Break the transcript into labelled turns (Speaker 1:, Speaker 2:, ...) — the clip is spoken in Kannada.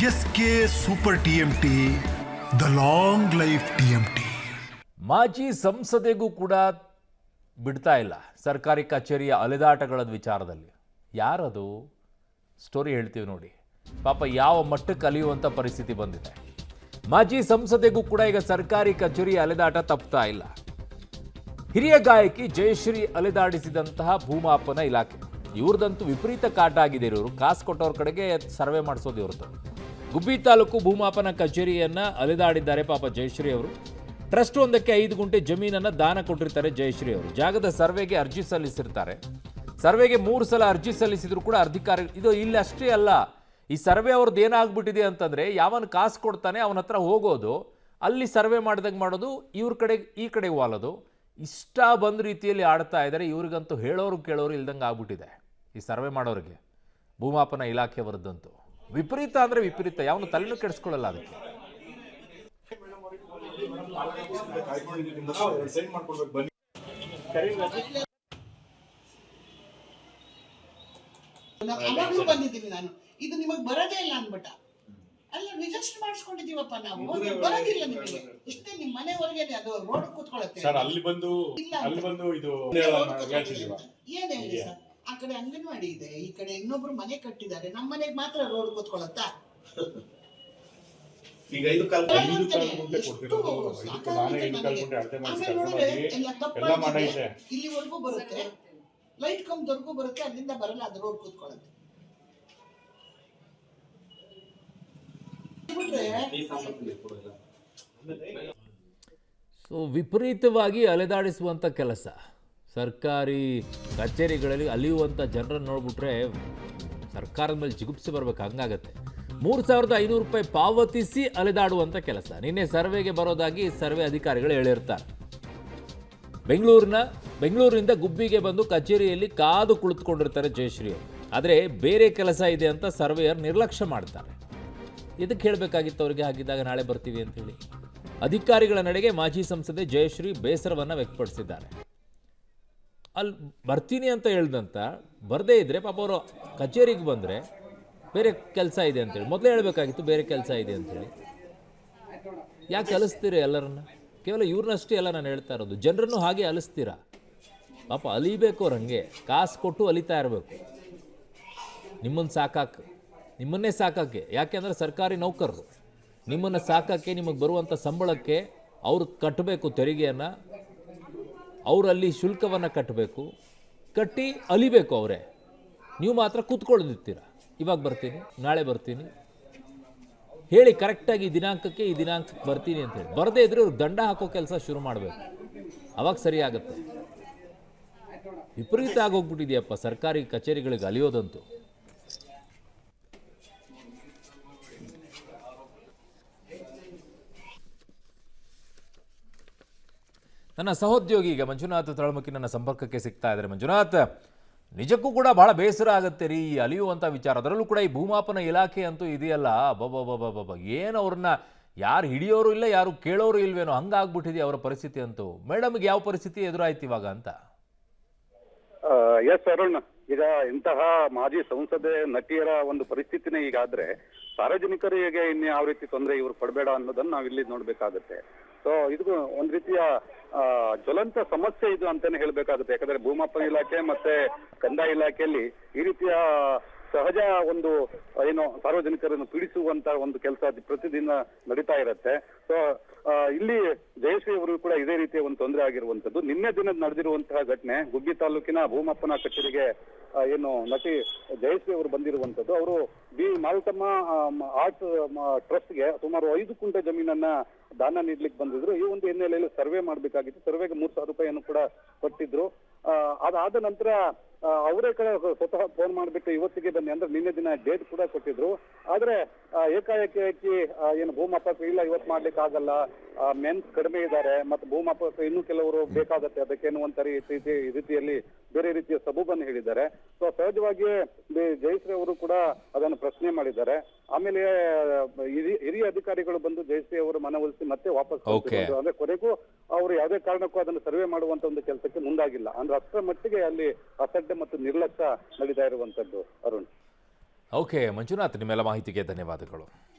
Speaker 1: S K super TMT, the long life TMT.
Speaker 2: ಮಾಜಿ ಸಂಸದೆಗೂ ಕೂಡ ಬಿಡ್ತಾ ಇಲ್ಲ ಸರ್ಕಾರಿ ಕಚೇರಿಯ ಅಲೆದಾಟಗಳ ವಿಚಾರದಲ್ಲಿ. ಯಾರದು? ಸ್ಟೋರಿ ಹೇಳ್ತೀವಿ ನೋಡಿ. ಪಾಪ ಯಾವ ಮಟ್ಟಕ್ಕೆ ಅಲಿಯುವಂಥ ಪರಿಸ್ಥಿತಿ ಬಂದಿದೆ. ಮಾಜಿ ಸಂಸದೆಗೂ ಕೂಡ ಈಗ ಸರ್ಕಾರಿ ಕಚೇರಿಯ ಅಲೆದಾಟ ತಪ್ತಾ ಇಲ್ಲ. ಹಿರಿಯ ಗಾಯಕಿ ಜಯಶ್ರೀ ಅಲೆದಾಡಿಸಿದಂತಹ ಭೂಮಾಪನ ಇಲಾಖೆ, ಇವ್ರದಂತೂ ವಿಪರೀತ ಕಾಟ ಆಗಿದೆ. ಇವರು ಕಾಸು ಕೊಟ್ಟವ್ರ ಕಡೆಗೆ ಸರ್ವೆ ಮಾಡಿಸೋದು ಇವ್ರದ್ದು. ಗುಬ್ಬಿ ತಾಲೂಕು ಭೂಮಾಪನ ಕಚೇರಿಯನ್ನು ಅಲೆದಾಡಿದ್ದಾರೆ ಪಾಪ ಜಯಶ್ರೀ ಅವರು. ಟ್ರಸ್ಟ್ ಒಂದಕ್ಕೆ 5 ಗುಂಟೆ ಜಮೀನನ್ನು ದಾನ ಕೊಟ್ಟಿರ್ತಾರೆ ಜಯಶ್ರೀ ಅವರು. ಜಾಗದ ಸರ್ವೆಗೆ ಅರ್ಜಿ ಸಲ್ಲಿಸಿರ್ತಾರೆ. ಸರ್ವೆಗೆ 3 ಸಲ ಅರ್ಜಿ ಸಲ್ಲಿಸಿದ್ರು ಕೂಡ ಅಧಿಕಾರಿ ಇದು ಇಲ್ಲಿ ಅಷ್ಟೇ ಅಲ್ಲ. ಈ ಸರ್ವೆ ಅವ್ರದ್ದು ಏನಾಗ್ಬಿಟ್ಟಿದೆ ಅಂತಂದರೆ, ಯಾವನು ಕಾಸು ಕೊಡ್ತಾನೆ ಅವನ ಹತ್ರ ಹೋಗೋದು, ಅಲ್ಲಿ ಸರ್ವೆ ಮಾಡ್ದಂಗೆ ಮಾಡೋದು, ಇವ್ರ ಕಡೆ ಈ ಕಡೆಗೆ ವಾಲೋದು, ಇಷ್ಟ ಬಂದ ರೀತಿಯಲ್ಲಿ ಆಡ್ತಾ ಇದ್ದಾರೆ. ಇವ್ರಿಗಂತೂ ಹೇಳೋರು ಕೇಳೋರು ಇಲ್ದಂಗೆ ಆಗ್ಬಿಟ್ಟಿದೆ ಈ ಸರ್ವೆ ಮಾಡೋರಿಗೆ. ಭೂಮಾಪನ ಇಲಾಖೆಯವರದ್ದಂತೂ ವಿಪರೀತ ಅಂದರೆ ವಿಪರೀತ. ಯಾವನು ತಲೆನೂ ಕೆಡಿಸ್ಕೊಳ್ಳಲ್ಲ ಅದಕ್ಕೆ.
Speaker 3: ಅವಾಗ್ಲೂ ಬಂದಿದ್ದೀನಿ ನಾನು, ಇದು ನಿಮಗೆ ಬರೋದೇ ಇಲ್ಲ ಅನ್ಬಿಟ್ಟ. ಅಲ್ಲ, ರಿಜಿಸ್ಟರ್ ಮಾಡಿಸ್ಕೊಂಡಿದೀವಪ್ಪ ನಾವು, ಬರೋದಿಲ್ಲ ನಿಮಗೆ. ಇಷ್ಟೇ ನಿಮ್ಮ ಮನೆವರೆಗೆ ಅದು ರೋಡ್ ಕೂತ್ಕೊಳ್ಳುತ್ತೆ.
Speaker 4: ಅಲ್ಲಿ ಬಂದು ಇದು
Speaker 3: ಏನ್ ಹೇಳಿ ಸರ್, ಆ ಕಡೆ ಅಂಗನವಾಡಿ ಇದೆ, ಈ ಕಡೆ ಇನ್ನೊಬ್ರು ಮನೆ ಕಟ್ಟಿದ್ದಾರೆ, ನಮ್ಮ ಮನೆಗೆ ಮಾತ್ರ ರೋಡ್ ಕೂತ್ಕೊಳ್ಳುತ್ತಾ?
Speaker 4: ಈಗ
Speaker 3: ಇಲ್ಲಿವರೆಗೂ ಬರುತ್ತೆ, ಲೈಟ್ ಕಂಬದವರೆಗೂ ಬರುತ್ತೆ, ಅಲ್ಲಿಂದ ಬರಲ್ಲ, ಅದು ರೋಡ್ ಕೂತ್ಕೊಳ್ಳುತ್ತೆ.
Speaker 2: ಸೊ ವಿಪರೀತವಾಗಿ ಅಲೆದಾಡಿಸುವಂಥ ಕೆಲಸ. ಸರ್ಕಾರಿ ಕಚೇರಿಗಳಲ್ಲಿ ಅಲಿಯುವಂಥ ಜನರನ್ನು ನೋಡ್ಬಿಟ್ರೆ ಸರ್ಕಾರದ ಮೇಲೆ ಜಿಗುಪ್ಸೆ ಬರ್ಬೇಕು, ಹಂಗಾಗತ್ತೆ. 3,500 ರೂಪಾಯಿ ಪಾವತಿಸಿ ಅಲೆದಾಡುವಂಥ ಕೆಲಸ. ನಿನ್ನೆ ಸರ್ವೆಗೆ ಬರೋದಾಗಿ ಸರ್ವೆ ಅಧಿಕಾರಿಗಳು ಹೇಳಿರ್ತಾರೆ. ಬೆಂಗಳೂರಿನಿಂದ ಗುಬ್ಬಿಗೆ ಬಂದು ಕಚೇರಿಯಲ್ಲಿ ಕಾದು ಕುಳಿತುಕೊಂಡಿರ್ತಾರೆ ಜಯಶ್ರೀ ಅವರು. ಆದರೆ ಬೇರೆ ಕೆಲಸ ಇದೆ ಅಂತ ಸರ್ವೇಯರ್ ನಿರ್ಲಕ್ಷ್ಯ ಮಾಡ್ತಾರೆ. ಇದಕ್ಕೆ ಹೇಳಬೇಕಾಗಿತ್ತು ಅವರಿಗೆ, ಹಾಗಿದ್ದಾಗ ನಾಳೆ ಬರ್ತೀವಿ ಅಂತೇಳಿ. ಅಧಿಕಾರಿಗಳ ನಡೆಗೆ ಮಾಜಿ ಸಂಸದೆ ಜಯಶ್ರೀ ಬೇಸರವನ್ನು ವ್ಯಕ್ತಪಡಿಸಿದ್ದಾರೆ. ಅಲ್ಲಿ ಬರ್ತೀನಿ ಅಂತ ಹೇಳ್ದಂತ ಬರದೇ ಇದ್ದರೆ ಪಾಪ ಅವರು ಕಚೇರಿಗೆ ಬಂದರೆ ಬೇರೆ ಕೆಲಸ ಇದೆ ಅಂತೇಳಿ ಮೊದಲೇ ಹೇಳಬೇಕಾಗಿತ್ತು, ಬೇರೆ ಕೆಲಸ ಇದೆ ಅಂತೇಳಿ. ಯಾಕೆ ಅಲಿಸ್ತೀರ ಎಲ್ಲರನ್ನ? ಕೇವಲ ಇವ್ರನ್ನಷ್ಟೇ ಎಲ್ಲ ನಾನು ಹೇಳ್ತಾ ಇರೋದು, ಜನರನ್ನು ಹಾಗೆ ಅಲಿಸ್ತೀರಾ? ಪಾಪ ಅಲಿಬೇಕು ಅವ್ರು, ಹಂಗೆ ಕಾಸು ಕೊಟ್ಟು ಅಲಿತಾ ಇರಬೇಕು. ನಿಮ್ಮನ್ನೇ ಸಾಕಕ್ಕೆ. ಯಾಕೆಂದರೆ ಸರ್ಕಾರಿ ನೌಕರರು ನಿಮ್ಮನ್ನು ಸಾಕಕ್ಕೆ, ನಿಮಗೆ ಬರುವಂಥ ಸಂಬಳಕ್ಕೆ ಅವರು ಕಟ್ಟಬೇಕು ತೆರಿಗೆಯನ್ನು, ಅವರಲ್ಲಿ ಶುಲ್ಕವನ್ನು ಕಟ್ಟಬೇಕು, ಕಟ್ಟಿ ಅಲಿಬೇಕು ಅವರೇ. ನೀವು ಮಾತ್ರ ಕೂತ್ಕೊಳ್ಳೋದಿರ್ತೀರ, ಇವಾಗ ಬರ್ತೀನಿ, ನಾಳೆ ಬರ್ತೀನಿ ಹೇಳಿ ಕರೆಕ್ಟಾಗಿ ಈ ದಿನಾಂಕಕ್ಕೆ ಬರ್ತೀನಿ ಅಂತೇಳಿ. ಬರದೇ ಇದ್ರೆ ಅವ್ರಿಗೆ ದಂಡ ಹಾಕೋ ಕೆಲಸ ಶುರು ಮಾಡಬೇಕು, ಅವಾಗ ಸರಿ ಆಗುತ್ತೆ. ವಿಪರೀತ ಆಗೋಗ್ಬಿಟ್ಟಿದೆಯಪ್ಪ ಸರ್ಕಾರಿ ಕಚೇರಿಗಳಿಗೆ ಅಲಿಯೋದಂತೂ. ನನ್ನ ಸಹೋದ್ಯೋಗಿ ಈಗ ಮಂಜುನಾಥ್ ತಳಮುಖಿ ನನ್ನ ಸಂಪರ್ಕಕ್ಕೆ ಸಿಗ್ತಾ ಇದ್ದಾರೆ. ಮಂಜುನಾಥ್, ನಿಜಕ್ಕೂ ಕೂಡ ಬಹಳ ಬೇಸರ ಆಗುತ್ತೆ ರೀ ಈ ಅಲಿಯುವಂಥ ವಿಚಾರ. ಅದರಲ್ಲೂ ಕೂಡ ಈ ಭೂಮಾಪನ ಇಲಾಖೆ ಅಂತೂ ಇದೆಯಲ್ಲ, ಏನು ಅವ್ರನ್ನ ಯಾರು ಹಿಡಿಯೋರು ಇಲ್ಲ, ಯಾರು ಕೇಳೋರು ಇಲ್ವೇನೋ, ಹಂಗಾಗ್ಬಿಟ್ಟಿದೆ ಅವರ ಪರಿಸ್ಥಿತಿ ಅಂತೂ. ಮೇಡಮ್ಗೆ ಯಾವ ಪರಿಸ್ಥಿತಿ ಎದುರಾಯ್ತು ಇವಾಗ ಅಂತ?
Speaker 5: ಎಸ್ ಅರುಣ್, ಈಗ ಇಂತಹ ಮಾಜಿ ಸಂಸದೆ ನಟಿಯರ ಒಂದು ಪರಿಸ್ಥಿತಿನೇ ಈಗಾದ್ರೆ ಸಾರ್ವಜನಿಕರಿಗೆ ಇನ್ನು ಯಾವ ರೀತಿ ತೊಂದರೆ ಇವ್ರು ಕೊಡಬೇಡ ಅನ್ನೋದನ್ನ ನಾವು ಇಲ್ಲಿ ನೋಡ್ಬೇಕಾಗುತ್ತೆ. ಸೊ ಇದು ಒಂದ್ ರೀತಿಯ ಜ್ವಲಂತ ಸಮಸ್ಯೆ ಇದು ಅಂತಾನೆ ಹೇಳ್ಬೇಕಾಗುತ್ತೆ. ಯಾಕಂದ್ರೆ ಭೂಮಾಪನ ಇಲಾಖೆ ಮತ್ತೆ ಕಂದಾಯ ಇಲಾಖೆಯಲ್ಲಿ ಈ ರೀತಿಯ ಸಹಜ ಒಂದು ಏನು ಸಾರ್ವಜನಿಕರನ್ನು ಪೀಡಿಸುವಂತ ಒಂದು ಕೆಲಸ ಪ್ರತಿದಿನ ನಡೀತಾ ಇರುತ್ತೆ. ಸೊ ಇಲ್ಲಿ ಜಯಶ್ರೀ ಅವರು ಕೂಡ ಇದೇ ರೀತಿಯ ಒಂದು ತೊಂದರೆ ಆಗಿರುವಂತದ್ದು. ನಿನ್ನೆ ದಿನ ನಡೆದಿರುವಂತಹ ಘಟನೆ, ಗುಬ್ಬಿ ತಾಲೂಕಿನ ಭೂಮಾಪನ ಕಚೇರಿಗೆ ಏನು ನಟಿ ಜಯಶ್ರೀ ಅವರು ಬಂದಿರುವಂತದ್ದು. ಅವರು ಬಿ ಮಾರುತಮ್ಮ ಆರ್ಟ್ ಟ್ರಸ್ಟ್ಗೆ ಸುಮಾರು 5 ಗುಂಟೆ ಜಮೀನನ್ನ ದಾನ ನೀಡ್ಲಿಕ್ಕೆ ಬಂದಿದ್ರು. ಈ ಒಂದು ಹಿನ್ನೆಲೆಯಲ್ಲಿ ಸರ್ವೆ ಮಾಡ್ಬೇಕಾಗಿತ್ತು. ಸರ್ವೆಗೆ 3,000 ರೂಪಾಯಿಯನ್ನು ಕೂಡ ಕೊಟ್ಟಿದ್ರು. ಅದಾದ ನಂತರ ಅವರೇ ಕಡೆ ಸ್ವತಃ ಫೋನ್ ಮಾಡಿಬಿಟ್ಟು ಇವತ್ತಿಗೆ ಬನ್ನಿ ಅಂದ್ರೆ ನಿನ್ನೆ ದಿನ ಡೇಟ್ ಕೂಡ ಕೊಟ್ಟಿದ್ರು. ಆದ್ರೆ ಏಕಾಏಕಿ ಏನು ಭೂಮಾಪಕ ಇಲ್ಲ, ಇವತ್ತು ಮಾಡ್ಲಿಕ್ಕೆ ಆಗಲ್ಲ, ಮೆನ್ಸ್ ಕಡಿಮೆ ಇದ್ದಾರೆ, ಮತ್ತೆ ಭೂಮಾಪಕ ಇನ್ನೂ ಕೆಲವರು ಬೇಕಾಗತ್ತೆ ಅದಕ್ಕೆ ಅನ್ನುವಂತ ರೀತಿಯಲ್ಲಿ ಬೇರೆ ರೀತಿಯ ಸಬೂಬನ್ನು ಹೇಳಿದ್ದಾರೆ. ಸೊ ಸಹಜವಾಗಿಯೇ ಜಯಶ್ರೀ ಅವರು ಕೂಡ ಅದನ್ನು ಪ್ರಶ್ನೆ ಮಾಡಿದ್ದಾರೆ. ಆಮೇಲೆ ಹಿರಿಯ ಅಧಿಕಾರಿಗಳು ಬಂದು ಜಯಶ್ರೀ ಅವರು ಮನವೊಲಿಸಿ ಮತ್ತೆ ವಾಪಸ್ ಅಂದ್ರೆ ಕೊನೆಗೂ ಅವರು ಯಾವುದೇ ಕಾರಣಕ್ಕೂ ಅದನ್ನು ಸರ್ವೆ ಮಾಡುವಂತ ಒಂದು ಕೆಲಸಕ್ಕೆ ಮುಂದಾಗಿಲ್ಲ. ಅಂದ್ರೆ ಅಷ್ಟರ ಮಟ್ಟಿಗೆ ಅಲ್ಲಿ ಅಸಡ್ಡೆ ಮತ್ತು ನಿರ್ಲಕ್ಷ್ಯ ನಡೀತಾ ಇರುವಂತದ್ದು ಅರುಣ್.
Speaker 2: ಓಕೆ ಮಂಜುನಾಥ್, ನಿಮ್ಮೆಲ್ಲ ಮಾಹಿತಿಗೆ ಧನ್ಯವಾದಗಳು.